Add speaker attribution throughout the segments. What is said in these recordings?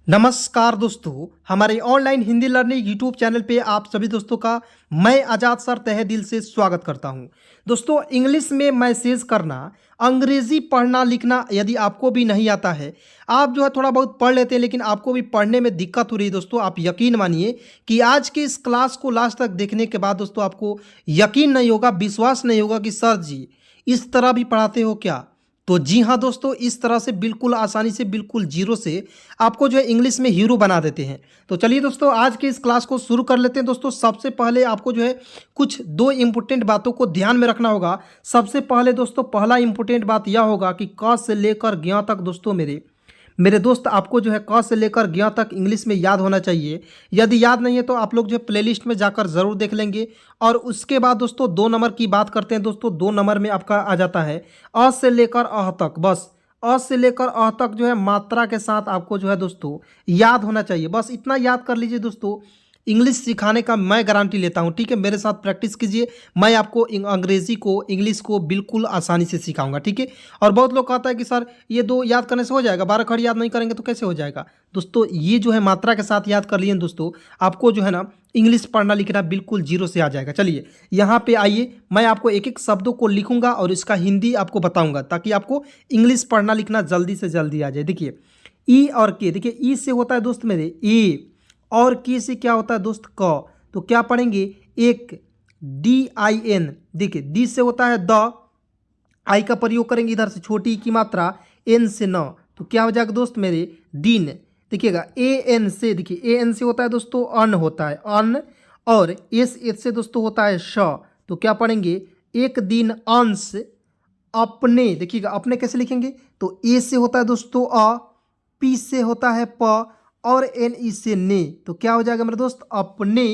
Speaker 1: नमस्कार दोस्तों, हमारे online Hindi learning YouTube channel पे आप सभी दोस्तों का मैं आज़ाद सर तहे दिल से स्वागत करता हूं। दोस्तों, इंग्लिश में मैसेज करना, अंग्रेज़ी पढ़ना लिखना यदि आपको भी नहीं आता है, आप जो है थोड़ा बहुत पढ़ लेते हैं लेकिन आपको भी पढ़ने में दिक्कत हो रही है दोस्तों, आप यकीन मानिए कि आज के इस क्लास को लास्ट तक देखने के बाद दोस्तों आपको यकीन नहीं होगा, विश्वास नहीं होगा कि सर जी इस तरह भी पढ़ाते हो क्या। तो जी हाँ दोस्तों, इस तरह से बिल्कुल आसानी से बिल्कुल जीरो से आपको जो है इंग्लिश में हीरो बना देते हैं। तो चलिए दोस्तों, आज के इस क्लास को शुरू कर लेते हैं। दोस्तों, सबसे पहले आपको जो है कुछ दो इम्पोर्टेंट बातों को ध्यान में रखना होगा। सबसे पहले दोस्तों, पहला इम्पोर्टेंट बात यह होगा कि क से लेकर ज्ञ तक दोस्तों मेरे मेरे दोस्त आपको जो है क से लेकर ज्ञ तक इंग्लिश में याद होना चाहिए। यदि याद नहीं है तो आप लोग जो है प्लेलिस्ट में जाकर ज़रूर देख लेंगे। और उसके बाद दोस्तों 2 नंबर की बात करते हैं। दोस्तों 2 नंबर में आपका आ जाता है अ से लेकर अह तक। बस अ से लेकर अह तक जो है मात्रा के साथ आपको जो है दोस्तों याद होना चाहिए। बस इतना याद कर लीजिए दोस्तों, इंग्लिश सिखाने का मैं गारंटी लेता हूँ। ठीक है, मेरे साथ प्रैक्टिस कीजिए, मैं आपको अंग्रेज़ी को इंग्लिश को बिल्कुल आसानी से सिखाऊंगा। ठीक है, और बहुत लोग कहता है कि सर ये 2 याद करने से हो जाएगा, 12 खड़ी याद नहीं करेंगे तो कैसे हो जाएगा। दोस्तों ये जो है मात्रा के साथ याद कर लिए दोस्तों, आपको जो है ना इंग्लिश पढ़ना लिखना बिल्कुल जीरो से आ जाएगा। चलिए यहाँ पे आइए, मैं आपको एक एक शब्दों को लिखूंगा और इसका हिंदी आपको बताऊंगा ताकि आपको इंग्लिश पढ़ना लिखना जल्दी से जल्दी आ जाए। देखिए ई और के, देखिए ई से होता है दोस्त मेरे ए, और के से क्या होता है दोस्त क। तो क्या पढ़ेंगे एक डी आई एन। देखिए डी से होता है द, आई का प्रयोग करेंगे इधर से छोटी की मात्रा, एन से न, तो क्या हो जाएगा दोस्त मेरे दिन। देखिएगा ए एन से, देखिए ए एन से होता है दोस्तों अन होता है अन, और एस एस से दोस्तों होता है श। तो क्या पढ़ेंगे एक दिन अंश अपने। देखिएगा अपने कैसे लिखेंगे, तो ए से होता है दोस्तों अ, पी से होता है प, और एन ई से ने। तो क्या हो जाएगा मेरे दोस्त अपने।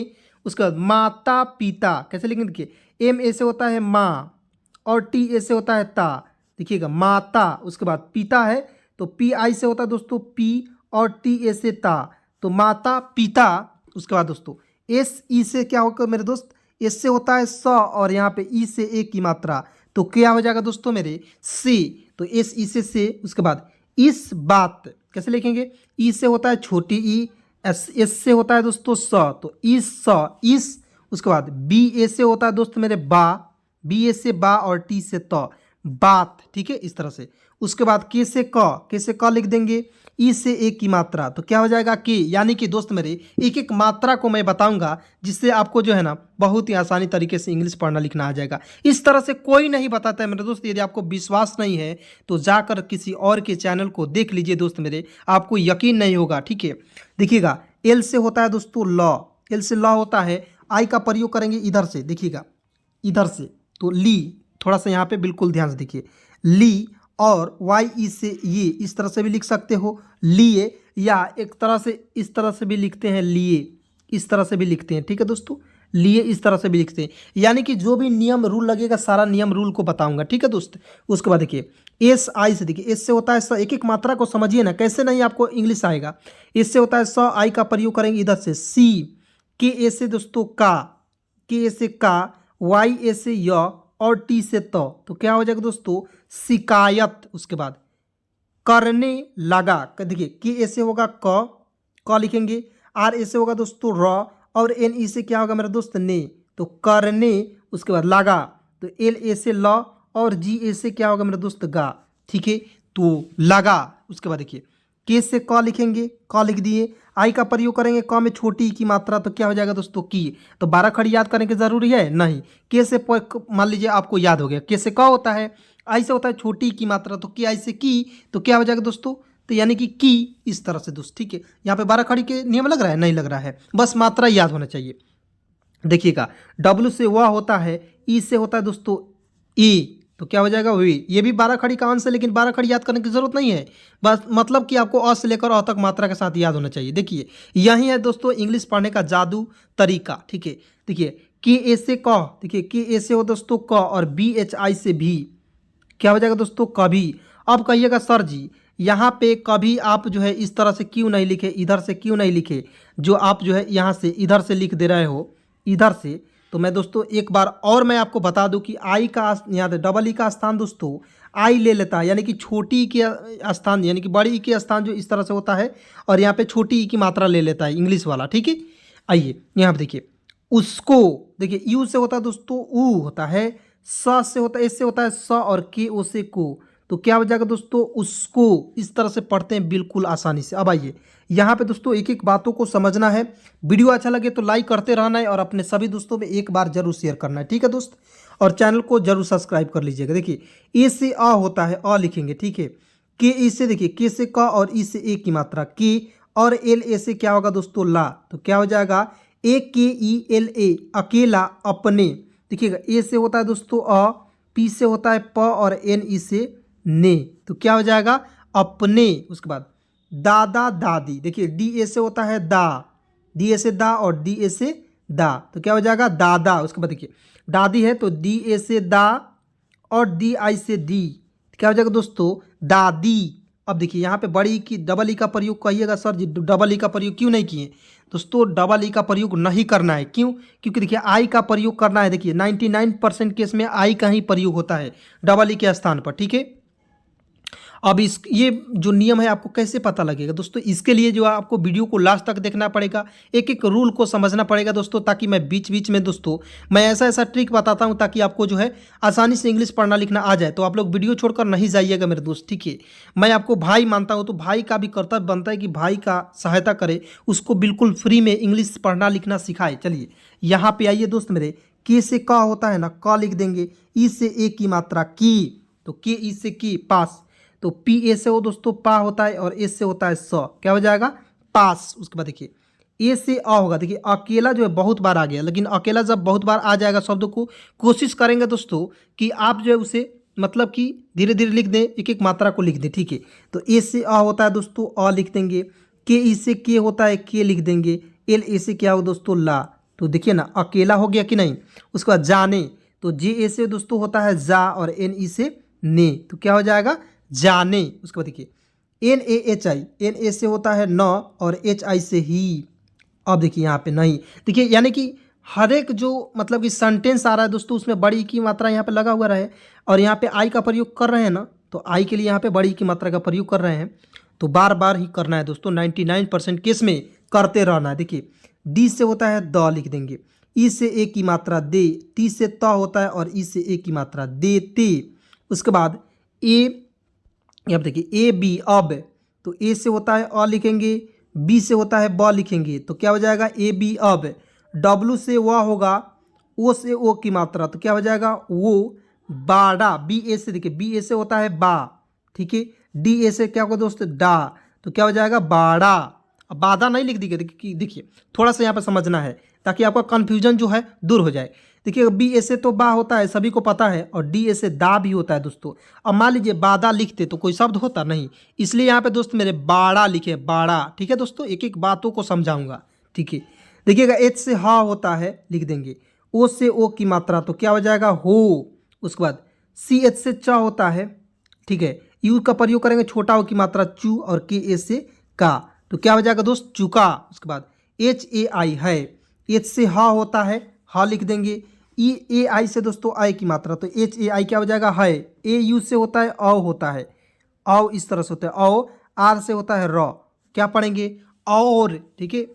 Speaker 1: उसके बाद माता पिता कैसे लिखेंगे, देखिए एम ए से होता है माँ और टी ए से होता है ता। देखिएगा माता, उसके बाद पिता है तो पी आई से होता है दोस्तों पी और टी ए से ता, तो माता पिता। उसके बाद दोस्तों एस ई से क्या होगा मेरे दोस्त, एस से होता है स और यहाँ पे ई से ए की मात्रा, तो क्या हो जाएगा दोस्तों मेरे से। तो एस ई से उसके बाद इस बात कैसे लिखेंगे, ई से होता है छोटी ई, एस से होता है दोस्तों स, तो इस स इस। उसके बाद बी ए से होता है दोस्त मेरे बा, बी ए से बा और टी से त, बात। ठीक है, इस तरह से। उसके बाद के से क लिख देंगे, ई से ए की मात्रा, तो क्या हो जाएगा के। यानी कि दोस्त मेरे एक एक मात्रा को मैं बताऊंगा जिससे आपको जो है ना बहुत ही आसानी तरीके से इंग्लिश पढ़ना लिखना आ जाएगा। इस तरह से कोई नहीं बताता है मेरे दोस्त। यदि आपको विश्वास नहीं है तो जाकर किसी और के चैनल को देख लीजिए दोस्त मेरे, आपको यकीन नहीं होगा। ठीक है, देखिएगा एल से होता है दोस्तों लॉ, एल से लॉ होता है, आई का प्रयोग करेंगे इधर से। देखिएगा इधर से तो ली, थोड़ा सा यहाँ पे बिल्कुल ध्यान से देखिए ली, और वाई ई से ये, इस तरह से भी लिख सकते हो लिए, या एक तरह से इस तरह से भी लिखते हैं लिए, इस तरह से भी लिखते हैं। ठीक है दोस्तों, लिए इस तरह से भी लिखते हैं। यानी कि जो भी नियम रूल लगेगा सारा नियम रूल को बताऊंगा। ठीक है दोस्त, उसके बाद देखिए एस आई से, देखिए एस से होता है स, एक एक मात्रा को समझिए ना, कैसे नहीं आपको इंग्लिश आएगा। एस से होता है स, आई का प्रयोग करेंगे इधर से सी, के ए से दोस्तों का, के ए से का, वाई ए से य और टी से तो क्या हो जाएगा दोस्तों शिकायत। उसके बाद करने लगा, देखिए के ए से होगा क लिखेंगे, आर ए से होगा दोस्तों र, और एन ई से क्या होगा मेरा दोस्त ने, तो करने। उसके बाद लगा, तो एल ए से ल और जी ए से क्या होगा मेरा दोस्त गा। ठीक है, तो लगा। उसके बाद देखिए के से क लिखेंगे, क लिख दिए, आई का प्रयोग करेंगे क में छोटी की मात्रा, तो क्या हो जाएगा दोस्तों की। तो 12 खड़ी याद करने की जरूरी है नहीं, के से मान लीजिए आपको याद हो गया, के से क होता है, आई से होता है छोटी की मात्रा, तो की आई से की, तो क्या हो जाएगा दोस्तों, तो यानी कि की। इस तरह से दोस्त। ठीक है, यहाँ पे 12 खड़ी के नियम लग रहा है, नहीं लग रहा है, बस मात्रा याद होना चाहिए। देखिएगा डब्ल्यू से वह होता है, ई से होता है दोस्तों ई, तो क्या हो जाएगा वी। ये भी 12 खड़ी का अंश है लेकिन 12 खड़ी याद करने की जरूरत नहीं है, बस मतलब कि आपको अ से लेकर अ तक मात्रा के साथ याद होना चाहिए। देखिए यही है दोस्तों इंग्लिश पढ़ने का जादू तरीका। ठीक है, देखिए के ए से क, देखिए के ए से हो दोस्तों क, और बी एच आई से भी, क्या हो जाएगा दोस्तों कभी। अब कहिएगा सर जी यहाँ पे कभी आप जो है इस तरह से क्यों नहीं लिखे, इधर से क्यों नहीं लिखे, जो आप जो है यहाँ से इधर से लिख दे रहे हो इधर से। तो मैं दोस्तों एक बार और मैं आपको बता दूं कि आई का यहाँ डबल ई का स्थान दोस्तों आई ले लेता है, यानी कि छोटी ई के स्थान यानी कि बड़ी ई के स्थान जो इस तरह से होता है, और यहाँ पे छोटी ई की मात्रा ले लेता है इंग्लिश वाला। ठीक है, आइए यहाँ पे देखिए, उसको देखिए यू से होता है दोस्तों ऊ होता है, स से होता है, एस से होता है स, और के ओ से को, तो क्या हो जाएगा दोस्तों उसको। इस तरह से पढ़ते हैं बिल्कुल आसानी से। अब आइए यहाँ पे दोस्तों एक एक बातों को समझना है। वीडियो अच्छा लगे तो लाइक करते रहना है और अपने सभी दोस्तों में एक बार जरूर शेयर करना है, ठीक है दोस्त, और चैनल को जरूर सब्सक्राइब कर लीजिएगा। देखिए ए से अ होता है, अ लिखेंगे, ठीक है। के ई से देखिए, के से क और ई से ए की मात्रा के, और एल ए से क्या होगा दोस्तों ला, तो क्या हो जाएगा ए के ई एल ए, अकेला, अपने। देखिएगा ए से होता है दोस्तों अ, पी से होता है प, और एन ई से ने, तो क्या हो जाएगा अपने। उसके बाद दादा दादी, देखिए डी ए से होता है दा, डी ए से दा और डी ए से दा, तो क्या हो जाएगा दादा। उसके बाद देखिए दादी है तो डी ए से दा और डी आई से दी, क्या हो जाएगा दोस्तों दादी। अब देखिए यहाँ पे बड़ी की डबल ई का प्रयोग कहिएगा सर जी डबल ई का प्रयोग क्यों नहीं किए दोस्तों, डबल ई का प्रयोग नहीं करना है। क्यों? क्योंकि देखिए आई का प्रयोग करना है। देखिए 99% केस में आई का ही प्रयोग होता है डबल ई के स्थान पर, ठीक है। अब इस ये जो नियम है आपको कैसे पता लगेगा दोस्तों, इसके लिए जो है आपको वीडियो को लास्ट तक देखना पड़ेगा, एक एक रूल को समझना पड़ेगा दोस्तों, ताकि मैं बीच बीच में दोस्तों मैं ऐसा ऐसा ट्रिक बताता हूं ताकि आपको जो है आसानी से इंग्लिश पढ़ना लिखना आ जाए। तो आप लोग वीडियो छोड़कर नहीं जाइएगा मेरे दोस्त, ठीक है। मैं आपको भाई मानता हूँ, तो भाई का भी कर्तव्य बनता है कि भाई का सहायता करे, उसको बिल्कुल फ्री में इंग्लिश पढ़ना लिखना सिखाए। चलिए यहाँ पे आइए दोस्त मेरे, के से का होता है ना, का लिख देंगे, ई से ए की मात्रा की, तो के ई से की पास, तो पी ए से वो दोस्तों पा होता है और एस से होता है स, क्या हो जाएगा पास। उसके बाद देखिए ए से अ होगा, देखिए अकेला जो है बहुत बार आ गया, लेकिन अकेला जब बहुत बार आ जाएगा शब्द को कोशिश करेंगे दोस्तों कि आप जो है उसे मतलब कि धीरे धीरे लिख दें, एक एक मात्रा को लिख दें, ठीक है। तो ए से अ होता है दोस्तों अ लिख देंगे, के ई से के होता है के लिख देंगे, एल ए से क्या हो दोस्तों ला, तो देखिए ना अकेला हो गया कि नहीं। उसके बाद जाने, तो जे ए से दोस्तों होता है जा और एन ई से ने, तो क्या हो जाएगा जाने। उसके बाद देखिए N A H I, N A से होता है न और एच आई से ही। अब देखिए यहाँ पे नहीं, देखिए यानी कि हर एक जो मतलब कि सेंटेंस आ रहा है दोस्तों उसमें बड़ी की मात्रा यहाँ पे लगा हुआ रहे, और यहाँ पे आई का प्रयोग कर रहे हैं ना, तो आई के लिए यहाँ पे बड़ी की मात्रा का प्रयोग कर रहे हैं, तो बार बार ही करना है दोस्तों, 99% केस में करते रहना है। देखिए डी से होता है द लिख देंगे, ई से ए की मात्रा दे, टी से त होता है और ई से ए की मात्रा देते। उसके बाद ए, अब देखिए ए बी अब, तो ए से होता है अ लिखेंगे, बी से होता है ब लिखेंगे, तो क्या हो जाएगा ए बी अब। डब्लू से व होगा, ओ से ओ की मात्रा, तो क्या हो जाएगा वो बाड़ा। बी ए से देखिए बी ए से होता है बा, ठीक है। डी ए से क्या होगा दोस्त डा, तो क्या हो जाएगा बाड़ा। अब बाधा नहीं लिख दीजिए, देखिए थोड़ा सा यहाँ पर समझना है ताकि आपका कन्फ्यूजन जो है दूर हो जाए। देखिए बी ए से तो बा होता है सभी को पता है, और डी ए से दा भी होता है दोस्तों। अब मान लीजिए बादा लिखते तो कोई शब्द होता नहीं, इसलिए यहाँ पे दोस्त मेरे बाड़ा लिखे, बाड़ा, ठीक है दोस्तों, एक एक बातों को समझाऊंगा, ठीक है। देखिएगा एच से हा होता है लिख देंगे, ओ से ओ की मात्रा, तो क्या हो जाएगा हो। उसके बाद सी एच से च होता है, ठीक है, यू का प्रयोग करेंगे छोटा ओ की मात्रा चू, और के ए से का, तो क्या हो जाएगा दोस्त चुका। उसके बाद एच ए आई है, एच से हा होता है, हा लिख देंगे, ई ए आई से दोस्तों आई की मात्रा, तो एच ए आई क्या हो जाएगा है। ए यू से होता है औ होता है, औ इस तरह से होता है औ, आर से होता है र, क्या पढ़ेंगे और, ठीक है।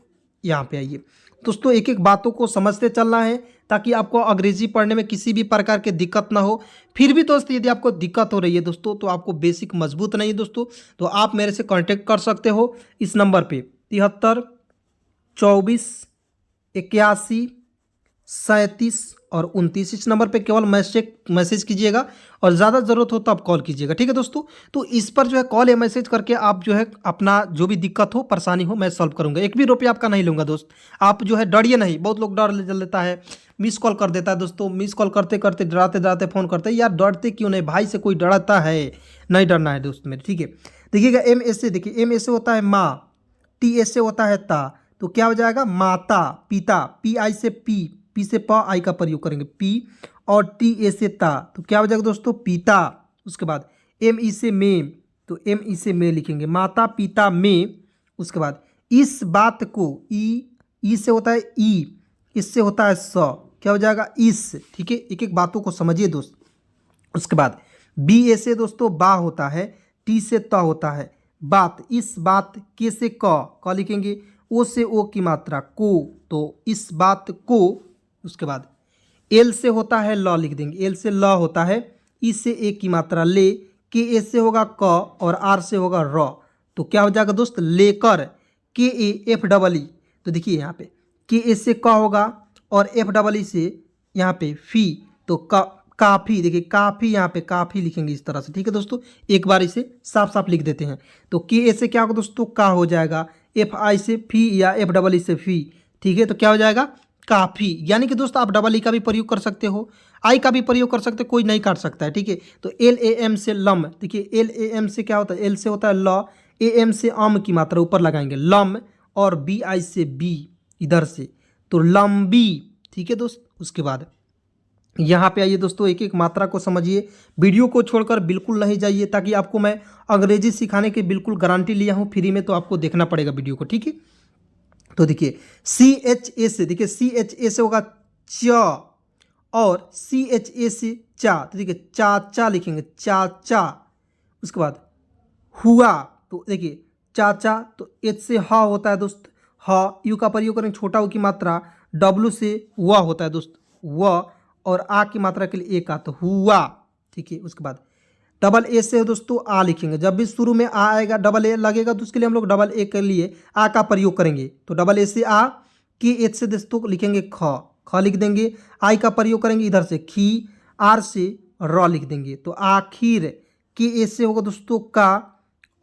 Speaker 1: यहाँ पे आइए दोस्तों एक एक बातों को समझते चलना है ताकि आपको अंग्रेजी पढ़ने में किसी भी प्रकार की दिक्कत ना हो। फिर भी दोस्त यदि आपको दिक्कत हो रही है दोस्तों, तो आपको बेसिक मजबूत नहीं है दोस्तों, तो आप मेरे से कांटेक्ट कर सकते हो इस नंबर पे 73 24 81 37 और 29। इस नंबर पे केवल मैसेज कीजिएगा, और ज़्यादा ज़रूरत हो तो आप कॉल कीजिएगा, ठीक है दोस्तों। तो इस पर जो है कॉल या मैसेज करके आप जो है अपना जो भी दिक्कत हो परेशानी हो मैं सॉल्व करूंगा, एक भी रुपया आपका नहीं लूँगा दोस्त। आप जो है डरिए नहीं, बहुत लोग डर लेता है, मिस कॉल कर देता है दोस्तों, मिस कॉल करते करते डराते डराते फ़ोन करते हैं, यार डरते क्यों नहीं, भाई से कोई डरता है, नहीं डरना है दोस्त मेरे, ठीक है। देखिएगा एम एस से, देखिए एम एस से होता है माँ, टी एस से होता है ता, तो क्या हो जाएगा माता, पिता, पी आई से पी, पी से प आई का प्रयोग करेंगे पी, और टी ए से ता, तो क्या हो जाएगा दोस्तों पिता। उसके बाद एम ई से में, तो एम ई से में लिखेंगे माता पिता में। उसके बाद इस बात को, ई से होता है ई, इससे होता है स, क्या हो जाएगा इस, ठीक है। एक एक बातों को समझिए दोस्त। उसके बाद बी ए से दोस्तों बा होता है, टी से त होता है बात, इस बात, के से क लिखेंगे, ओ से ओ की मात्रा को, तो इस बात को। उसके बाद एल से होता है ल लिख देंगे, एल से ल होता है, ई से ए की मात्रा ले, के ए से होगा क और आर से होगा र, तो क्या हो जाएगा दोस्त लेकर, के ए एफ डबल ई, तो देखिए यहाँ पे के ए से क होगा और एफ डबल ई से यहाँ पे फी, तो काफ़ी, देखिए काफ़ी, यहाँ पे काफ़ी लिखेंगे इस तरह से, ठीक है दोस्तों। एक बार इसे साफ साफ लिख देते हैं, तो के ए से क्या होगा दोस्तों का हो जाएगा, एफ आई से फी या एफ डबल ई से फी, ठीक है, तो क्या हो जाएगा काफ़ी। यानी कि दोस्तों आप डबल ई का भी प्रयोग कर सकते हो, आई का भी प्रयोग कर सकते हो, कोई नहीं काट सकता है, ठीक है। तो एल ए एम से लम, देखिए एल ए एम से क्या होता है, एल से होता है ल, ए एम से आम की मात्रा ऊपर लगाएंगे लम, और बी आई से बी इधर से, तो लंबी, ठीक है दोस्त। उसके बाद यहाँ पे आइए दोस्तों, एक एक मात्रा को समझिए, वीडियो को छोड़कर बिल्कुल नहीं जाइए, ताकि आपको मैं अंग्रेजी सिखाने की बिल्कुल गारंटी लिया हूँ फ्री में, तो आपको देखना पड़ेगा वीडियो को, ठीक है। तो देखिए सी एच ए से, देखिए सी एच ए से होगा च, और सी एच ए से चा, तो देखिए चाचा लिखेंगे, चाचा। उसके बाद हुआ, तो देखिए चाचा, तो एच से ह होता है दोस्त, ह, यू का प्रयोग करेंगे छोटा ऊ की मात्रा, डब्लू से व होता है दोस्त व, और आ की मात्रा के लिए एक आ, तो हुआ, ठीक है। उसके बाद डबल ए से दोस्तों आ लिखेंगे, जब भी शुरू में आ आएगा डबल ए लगेगा, तो उसके लिए हम लोग डबल ए के लिए आ का प्रयोग करेंगे, तो डबल ए से आ, के एच से दोस्तों लिखेंगे ख लिख देंगे, आई का प्रयोग करेंगे इधर से खी, आर से र लिख देंगे, तो आखिर, के ए से होगा दोस्तों का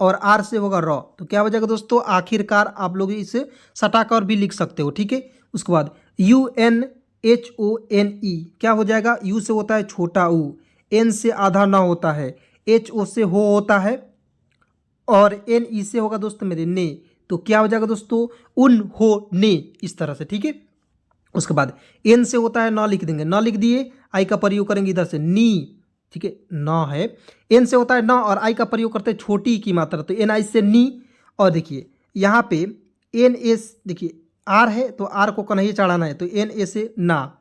Speaker 1: और आर से होगा र, तो क्या हो जाएगा दोस्तों आखिरकार। आप लोग इसे सटाकर भी लिख सकते हो, ठीक है। उसके बाद U N H O N E, क्या हो जाएगा, यू से होता है छोटा ऊ, एन से आधा ना होता है, एच ओ से हो होता है, और एन ई से होगा दोस्तों मेरे ने, तो क्या हो जाएगा दोस्तों उन हो ने, इस तरह से, ठीक है। उसके बाद एन से होता है न लिख देंगे, न लिख दिए, आई का प्रयोग करेंगे इधर से नी, ठीक है, न है, एन से होता है न, और आई का प्रयोग करते हैं छोटी की मात्रा, तो एन आई से नी, और देखिए यहाँ पे एन एस, देखिए आर है तो आर को कन्हैया चढ़ाना है, तो एन ए से ना,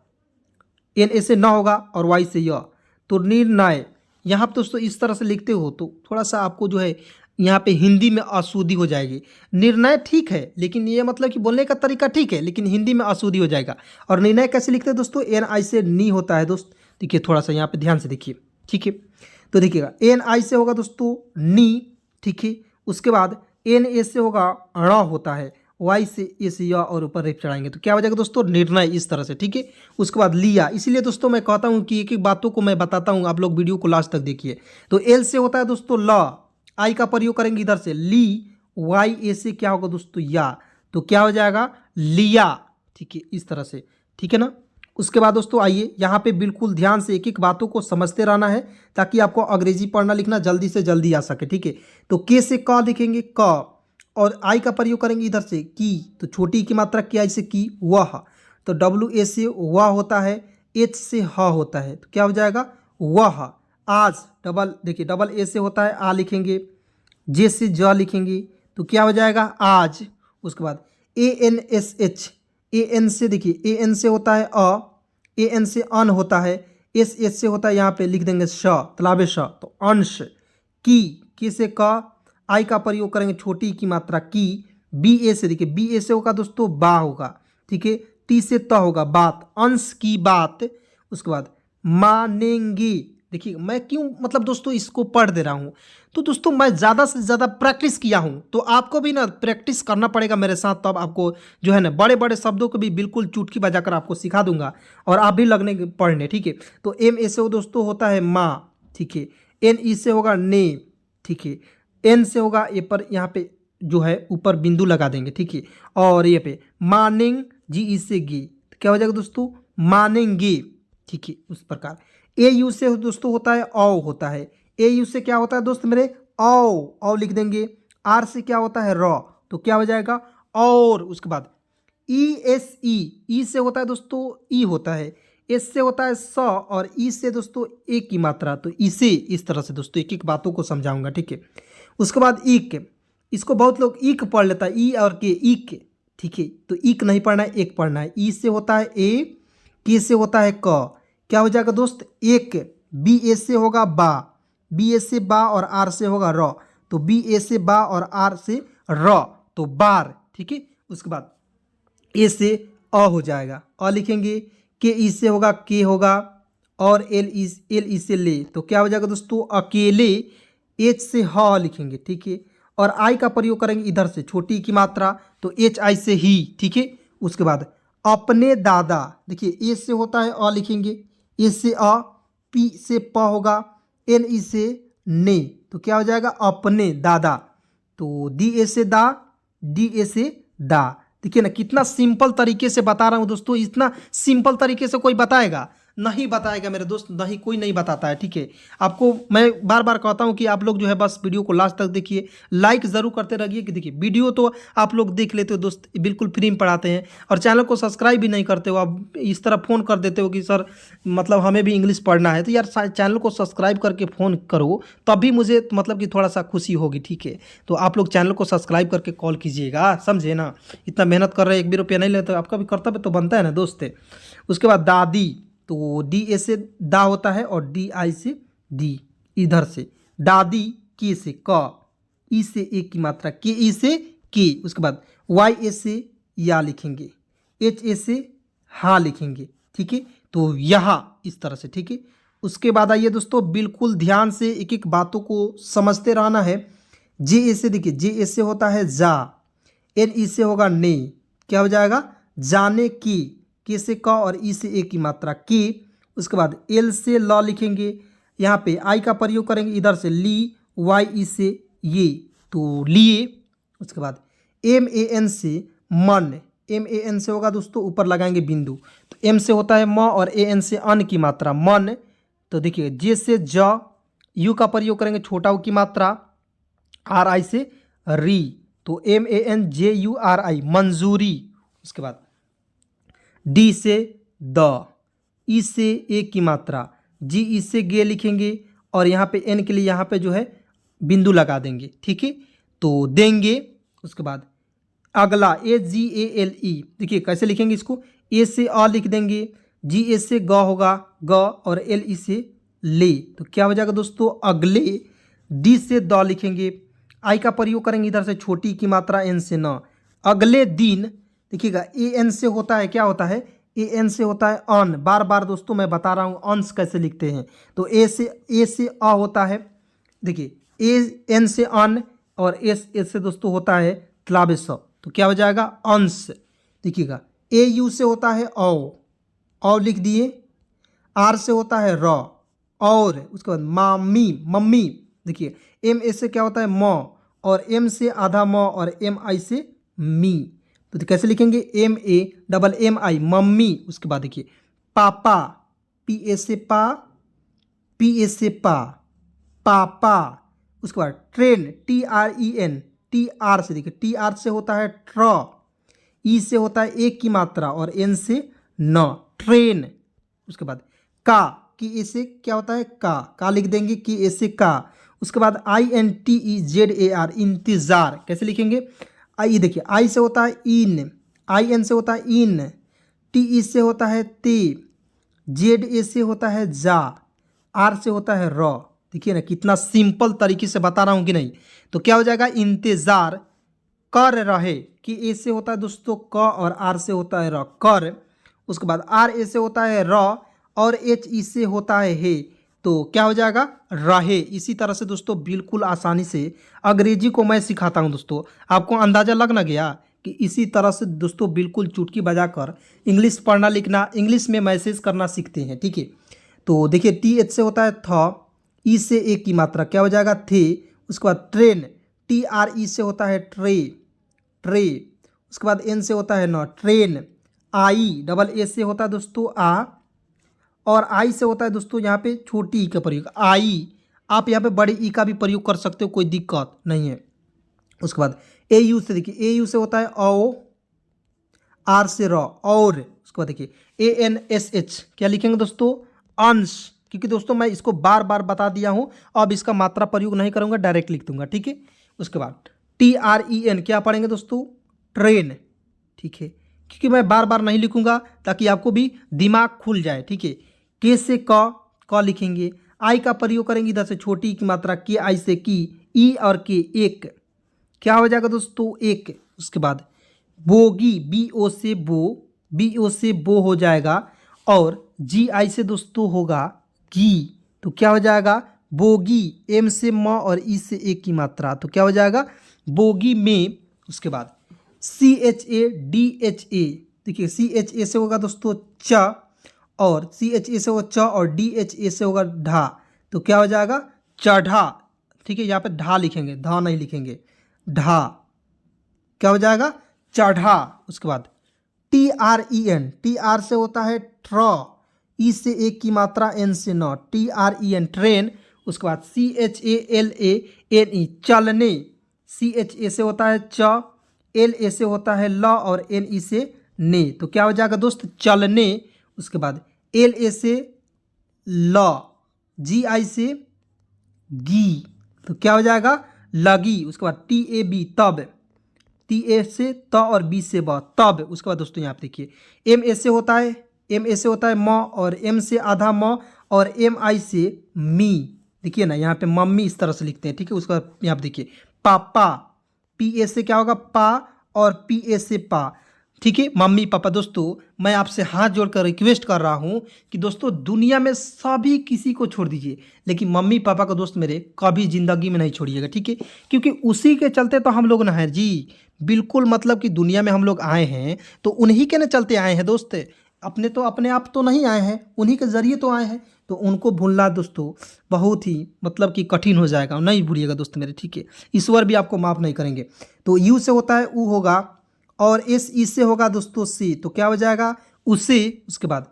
Speaker 1: एन ए से न होगा और वाई से य, तो निर्णय। यहाँ पे दोस्तों इस तरह से लिखते हो तो थोड़ा सा आपको जो है यहाँ पे हिंदी में अशुद्धि हो जाएगी। निर्णय ठीक है, लेकिन ये मतलब कि बोलने का तरीका ठीक है, लेकिन हिंदी में अशुद्धि हो जाएगा। और निर्णय कैसे लिखते हैं दोस्तों, एन आई से नी होता है दोस्त, देखिए थोड़ा सा यहाँ पे ध्यान से देखिए, ठीक है। तो देखिएगा एन आई से होगा दोस्तों नी, ठीक है। उसके बाद एन ए से होगा ण होता है, वाई से ए से या, और ऊपर रेप चढ़ाएंगे, तो क्या हो जाएगा दोस्तों निर्णय, इस तरह से, ठीक है। उसके बाद लिया, इसीलिए दोस्तों मैं कहता हूँ कि एक एक बातों को मैं बताता हूँ, आप लोग वीडियो को लास्ट तक देखिए। तो एल से होता है दोस्तों ल, आई का प्रयोग करेंगे इधर से ली, वाई ए से क्या होगा दोस्तों या, तो क्या हो जाएगा लिया, ठीक है, इस तरह से, ठीक है ना। उसके बाद दोस्तों आइए यहाँ पे बिल्कुल ध्यान से एक एक बातों को समझते रहना है, ताकि आपको अंग्रेजी पढ़ना लिखना जल्दी से जल्दी आ सके, ठीक है। तो के से क लिखेंगे क, और आई का प्रयोग करेंगे इधर से की, तो छोटी की मात्रा की, आई से की वह, तो डब्ल्यू ए से वह होता है, एच से ह होता है, तो क्या हो जाएगा वह, आज, डबल देखिए डबल ए से होता है आ लिखेंगे, जे से ज लिखेंगे, तो क्या हो जाएगा आज। उसके बाद A N S H, A N से देखिए ए एन से होता है अ, ए एन से अन होता है, एस एच से होता है यहाँ पे लिख देंगे श, तलाबे श, तो अंश, की से क, आई का प्रयोग करेंगे छोटी की मात्रा की, बी ए से देखिए बी ए से होगा दोस्तों बा होगा, ठीक है, टी से त होगा बात, अंश की बात। उसके बाद मानेंगे, देखिए मैं क्यों मतलब दोस्तों इसको पढ़ दे रहा हूँ, तो दोस्तों मैं ज़्यादा से ज़्यादा प्रैक्टिस किया हूँ, तो आपको भी ना प्रैक्टिस करना पड़ेगा मेरे साथ, तब आपको जो है ना बड़े बड़े शब्दों को भी बिल्कुल चुटकी बजाकर आपको सिखा दूंगा, और आप भी लगने पढ़ने, ठीक है। तो एम ए से दोस्तों होता है माँ, ठीक है, एन ई से होगा ने, ठीक है, एन से होगा ए पर यहाँ पे जो है ऊपर बिंदु लगा देंगे, ठीक है, और ये पे मानेंग, जी ई से गे, तो क्या हो जाएगा दोस्तों मानेंगे, ठीक है। उस प्रकार ए यू से दोस्तों होता है औ होता है, ए यू से क्या होता है दोस्त मेरे औ लिख देंगे, आर से क्या होता है र, तो क्या हो जाएगा और। उसके बाद ई एस ई से होता है दोस्तों ई होता है, एस से होता है स, और ई से दोस्तों ए की मात्रा, तो इसे इस तरह से दोस्तों एक एक बातों को समझाऊंगा, ठीक है। उसके बाद ईक, इसको बहुत लोग ईक पढ़ लेता है, ई और के ईक, ठीक है, तो ईक नहीं पढ़ना है, एक पढ़ना है। ई से होता है ए, के से होता है क, क्या हो जाएगा दोस्त एक, बी ए से होगा बा, बी ए से बा और आर से होगा र, तो बी ए से बा और आर से र, तो बार। ठीक है, उसके बाद ए से अ हो जाएगा, अ लिखेंगे। के ई से होगा के होगा, और एल ई से ले, तो क्या हो जाएगा दोस्तों अकेले। एच से ह लिखेंगे। ठीक है, और आई का प्रयोग करेंगे इधर से छोटी की मात्रा, तो एच आई से ही। ठीक है, उसके बाद अपने दादा, देखिए ए से होता है अ लिखेंगे, ए से अ, पी से प होगा, एन ई से ने, तो क्या हो जाएगा अपने दादा। तो डी ए से दा, डी ए से दा। देखिए ना कितना सिंपल तरीके से बता रहा हूँ दोस्तों, इतना सिंपल तरीके से कोई बताएगा नहीं, बताएगा मेरे दोस्त, नहीं कोई नहीं बताता है। ठीक है, आपको मैं बार बार कहता हूँ कि आप लोग जो है बस वीडियो को लास्ट तक देखिए, लाइक ज़रूर करते रहिए। कि देखिए वीडियो तो आप लोग देख लेते हो दोस्त, बिल्कुल फ्री में पढ़ाते हैं, और चैनल को सब्सक्राइब भी नहीं करते हो आप, इस तरह फ़ोन कर देते हो कि सर मतलब हमें भी इंग्लिश पढ़ना है। तो यार चैनल को सब्सक्राइब करके फ़ोन करो, तभी मुझे मतलब कि थोड़ा सा खुशी होगी। ठीक है, तो आप लोग चैनल को सब्सक्राइब करके कॉल कीजिएगा, समझे ना। इतना मेहनत कर रहे हैं, 1 भी रुपया नहीं लेते, आपका भी कर्तव्य तो बनता है ना दोस्त। उसके बाद दादी, तो डी ए से दा होता है और डी आई से दी, इधर से दादी, के से क, ई से ए की मात्रा, के ई से के। उसके बाद वाई ए से या लिखेंगे, एच ए से हा लिखेंगे। ठीक है, तो यहाँ इस तरह से। ठीक है, उसके बाद आइए दोस्तों, बिल्कुल ध्यान से एक एक बातों को समझते रहना है। जे ए से, देखिए जे ए से होता है जा, एन ई से होगा ने, क्या हो जाएगा जाने की, के से क और ई से ए की मात्रा की। उसके बाद एल से ल लिखेंगे, यहाँ पे आई का प्रयोग करेंगे इधर से ली, वाई ई से ये, तो लिए। उसके बाद एम ए एन से मन, एम ए एन से होगा दोस्तों ऊपर लगाएंगे बिंदु, तो एम से होता है म और ए एन से अन की मात्रा मन। तो देखिए जे से ज, यू का प्रयोग करेंगे छोटा ऊ की मात्रा, आर आई से री, तो M A N J U R I मंजूरी। उसके बाद डी से द, ई से ए की मात्रा, जी ई से गे लिखेंगे, और यहाँ पे एन के लिए यहाँ पे जो है बिंदु लगा देंगे। ठीक है, तो देंगे। उसके बाद अगला ए जी ए एल ई, देखिए कैसे लिखेंगे इसको, ए से अ लिख देंगे, जी ए से ग होगा ग, और एल ई से ले, तो क्या हो जाएगा दोस्तों अगले। डी से द लिखेंगे, आई का प्रयोग करेंगे इधर से छोटी की मात्रा, एन से न, अगले दिन। देखिएगा ए एन से होता है, क्या होता है ए एन से होता है अन, बार बार दोस्तों मैं बता रहा हूँ अंश कैसे लिखते हैं। तो ए से अ होता है, देखिए ए एन से अन, और एस से दोस्तों होता है तलाबे स, तो क्या हो जाएगा अंश। देखिएगा ए यू से होता है औ लिख दिए, आर से होता है र, और उसके बाद मामी मम्मी, देखिए एम ए से क्या होता है म, और एम से आधा म, और एम आई से मी, तो कैसे लिखेंगे M A double M I मम्मी। उसके बाद देखिए पापा, पी ए से पा, पी ए से पा, पापा। उसके बाद train, T R E N, T R से, देखिए टी आर से होता है ट्र, ई से होता है एक की मात्रा, और एन से न, ट्रेन। उसके बाद का, की ए से क्या होता है का लिख देंगे, की ए से का। उसके बाद I N T E Z A R इंतजार, कैसे लिखेंगे आई, देखिए आई से होता है इन, आई एन से होता है इन, टी ई से होता है ते, जेड ए से होता है जा, आर से होता है र। देखिए ना कितना सिंपल तरीके से बता रहा हूँ कि नहीं। तो क्या हो जाएगा इंतजार कर रहे, कि ए से होता है दोस्तों क, और आर से होता है र कर। उसके बाद आर ए से होता है र, और एच ई से होता है हे, तो क्या हो जाएगा रहे। इसी तरह से दोस्तों बिल्कुल आसानी से अंग्रेजी को मैं सिखाता हूं दोस्तों, आपको अंदाज़ा लग ना गया कि इसी तरह से दोस्तों बिल्कुल चुटकी बजाकर इंग्लिश पढ़ना लिखना, इंग्लिश में मैसेज करना सीखते हैं। ठीक है, तो देखिए टी एच से होता है थ, ई से एक की मात्रा, क्या हो जाएगा थे। उसके बाद ट्रेन, टी आर ई से होता है ट्रे, ट्रे। उसके बाद एन से होता है न, ट्रेन। आई डबल ए से होता है दोस्तों आ, और आई से होता है दोस्तों यहाँ पे छोटी ई का प्रयोग आई, आप यहाँ पे बड़ी ई का भी प्रयोग कर सकते हो, कोई दिक्कत नहीं है। उसके बाद ए यू से, देखिए ए यू से होता है ओ, आर से र और। उसके बाद देखिए ए एन एस एच, क्या लिखेंगे दोस्तों अंश, क्योंकि दोस्तों मैं इसको बार बार बता दिया हूँ, अब इसका मात्रा प्रयोग नहीं करूँगा, डायरेक्ट लिख दूंगा। ठीक है, उसके बाद टी आर ई एन, क्या पढ़ेंगे दोस्तों ट्रेन। ठीक है, क्योंकि मैं बार बार नहीं लिखूंगा ताकि आपको भी दिमाग खुल जाए। ठीक है, के से क लिखेंगे, आई का प्रयोग करेंगे इधर से छोटी की मात्रा के आई से की, ई और के एक, क्या हो जाएगा दोस्तों एक। उसके बाद बोगी बी ओ से बो, बी ओ से बो हो जाएगा और जी आई से दोस्तों होगा गी, तो क्या हो जाएगा बोगी। एम से म और ई से ए की मात्रा, तो क्या हो जाएगा बोगी में। उसके बाद C H A D H A, देखिए सी एच ए से होगा दोस्तों च और सी एच ए से होगा च और डी एच ए से होगा ढा, तो क्या हो जाएगा चढ़ा। ठीक है, यहाँ पे ढा लिखेंगे, धा नहीं लिखेंगे, ढा, क्या हो जाएगा चढ़ा। उसके बाद T R E N, T R से होता है ट्र, ई से एक की मात्रा एन से न, T R E N train. उसके बाद C H A L A N E चलने, सी एच ए से होता है च, एल ए से होता है ल और एन ई से ने, तो क्या हो जाएगा दोस्त चलने। उसके बाद एल ए से ल, जी आई से गी, तो क्या हो जाएगा लगी। उसके बाद टी ए बी तब, टी ए से त और बी से ब तब। उसके बाद दोस्तों यहाँ पे देखिए एम ए से होता है, एम ए से होता है म और एम से आधा म और एम आई से मी, देखिए ना यहाँ पे मम्मी इस तरह से लिखते हैं। ठीक है, उसके बाद यहाँ पे देखिए पापा, पी ए से क्या होगा पा और पी ए से पा। ठीक है, मम्मी पापा। दोस्तों मैं आपसे हाथ जोड़कर रिक्वेस्ट कर रहा हूँ कि दोस्तों दुनिया में सभी किसी को छोड़ दीजिए, लेकिन मम्मी पापा को दोस्त मेरे कभी ज़िंदगी में नहीं छोड़िएगा। ठीक है, क्योंकि उसी के चलते तो हम लोग ना हैं जी, बिल्कुल मतलब कि दुनिया में हम लोग आए हैं तो उन्हीं के न चलते आए हैं दोस्त, अपने तो अपने आप तो नहीं आए हैं, उन्हीं के ज़रिए तो आए हैं। तो उनको भूलना दोस्तों बहुत ही मतलब कि कठिन हो जाएगा, नहीं भूलिएगा दोस्त मेरे। ठीक है, ईश्वर भी आपको माफ़ नहीं करेंगे। तो यू से होता है ऊ होगा और एस ई से होगा दोस्तों सी, तो क्या हो जाएगा उसे। उसके बाद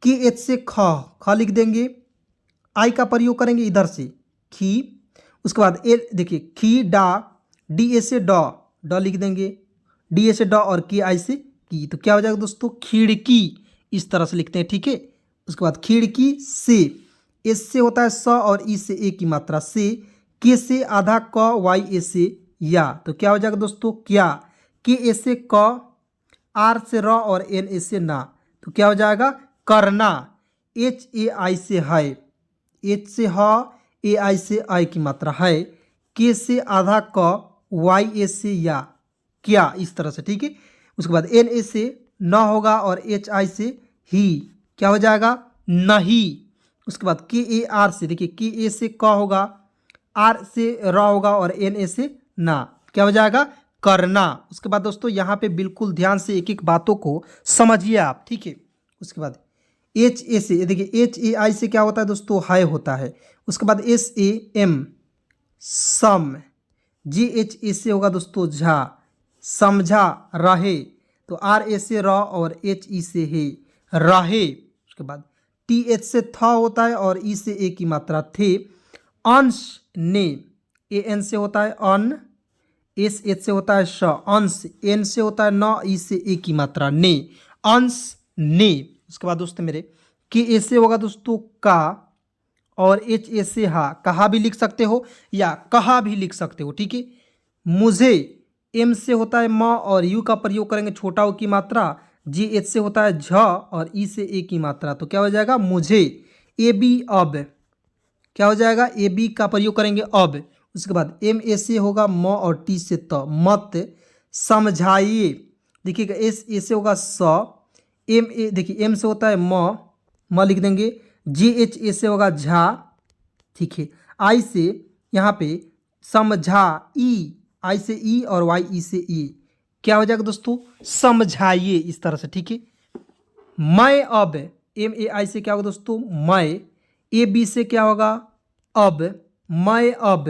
Speaker 1: के एच से ख, ख लिख देंगे, आई का प्रयोग करेंगे इधर से खी। उसके बाद ए देखिए खी डा, डी ए से ड, ड लिख देंगे, डी ए से ड और के आई से की, तो क्या हो जाएगा दोस्तों खिड़की, इस तरह से लिखते हैं। ठीक है, उसके बाद खिड़की से, एस से होता है स और ई से ए की मात्रा से, के से आधा क वाई ए से या, तो क्या हो जाएगा दोस्तों क्या, के ए से क, आर से र और एन ए से ना, तो क्या हो जाएगा करना। एच ए आई से है, एच से ह, ए आई से आई की मात्रा है, के से आधा क वाई ए से या क्या, इस तरह से। ठीक है, उसके बाद एन ए से न होगा और एच आई से ही, क्या हो जाएगा नहीं। उसके बाद के ए आर से, देखिए के ए से क होगा, आर से र होगा और एन ए से ना, क्या हो जाएगा करना। उसके बाद दोस्तों यहाँ पे बिल्कुल ध्यान से एक एक बातों को समझिए आप। ठीक है, उसके बाद एच ए से, देखिए एच ए आई से क्या होता है दोस्तों हाय होता है। उसके बाद एस ए एम सम, जे एच ए से होगा दोस्तों झा, समझा रहे, तो आर ए से र और एच ई से हे रहे। उसके बाद टी एच से थ होता है और ई से ए की मात्रा थे, अंश ने, ए एन से होता है अन, एस एच से होता है श, अंश, एन से होता है न, ई से ए की मात्रा ने, अंश ने। उसके बाद दोस्तों मेरे के ए से होगा दोस्तों का और एच ए से हा, कहा भी लिख सकते हो या कहा भी लिख सकते हो। ठीक है, मुझे, एम से होता है म और यू का प्रयोग करेंगे छोटा ओ की मात्रा, जी एच से होता है झ और ई से ए की मात्रा, तो क्या हो जाएगा मुझे। ए बी अब, क्या हो जाएगा ए बी का प्रयोग करेंगे अब। उसके बाद एम ए से होगा म और टी से त, मत समझाइए, देखिएगा एस ए से होगा स, एम ए देखिए एम से होता है म लिख देंगे, जे एच ए से होगा झा। ठीक है, आई से यहाँ पे समझा, ई, आई से ई और वाई ई से ई, क्या हो जाएगा दोस्तों समझाइए, इस तरह से। ठीक है, मैं अब, एम ए आई से क्या होगा दोस्तों मैं, ए बी से क्या होगा अब, मैं अब।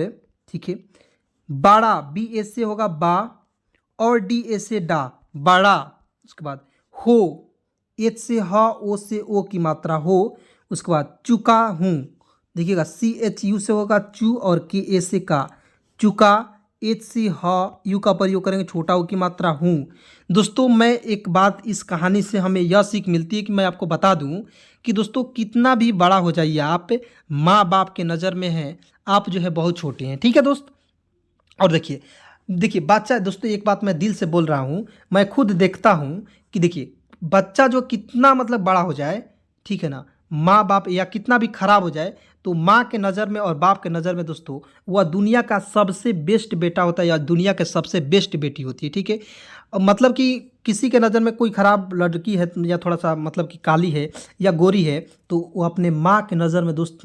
Speaker 1: ठीक है, बड़ा, बी ए से होगा बा और डी ए से डा, बड़ा। उसके बाद हो, एच से ह, ओ से ओ की मात्रा हो। उसके बाद चुका हूँ, देखिएगा सी एच यू से होगा चू और के ए से का, चुका, एच से ह, यू का प्रयोग करेंगे छोटा ओ की मात्रा हूँ। दोस्तों मैं एक बात इस कहानी से हमें यह सीख मिलती है कि मैं आपको बता दूं कि दोस्तों कितना भी बड़ा हो जाइए आप, माँ बाप के नज़र में हैं आप जो है बहुत छोटे हैं। ठीक है दोस्त, और देखिए देखिए बच्चा, दोस्तों एक बात मैं दिल से बोल रहा हूँ, मैं खुद देखता हूँ कि देखिए बच्चा जो कितना मतलब बड़ा हो जाए, ठीक है ना, माँ बाप या कितना भी खराब हो जाए तो माँ के नज़र में और बाप के नज़र में दोस्तों वह दुनिया का सबसे बेस्ट बेटा होता है या दुनिया के सबसे बेस्ट बेटी होती है। ठीक है, मतलब कि किसी के नज़र में कोई खराब लड़की है या थोड़ा सा मतलब कि काली है या गोरी है तो वो अपने माँ के नज़र में दोस्त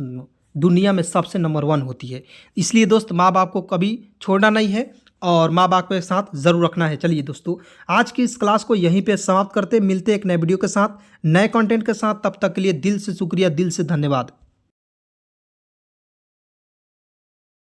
Speaker 1: दुनिया में सबसे नंबर वन होती है। इसलिए दोस्त माँ बाप को कभी छोड़ना नहीं है और माँ बाप के साथ ज़रूर रखना है। चलिए दोस्तों, आज की इस क्लास को यहीं पे समाप्त करते, मिलते एक नए वीडियो के साथ, नए कंटेंट के साथ। तब तक के लिए दिल से शुक्रिया, दिल से धन्यवाद।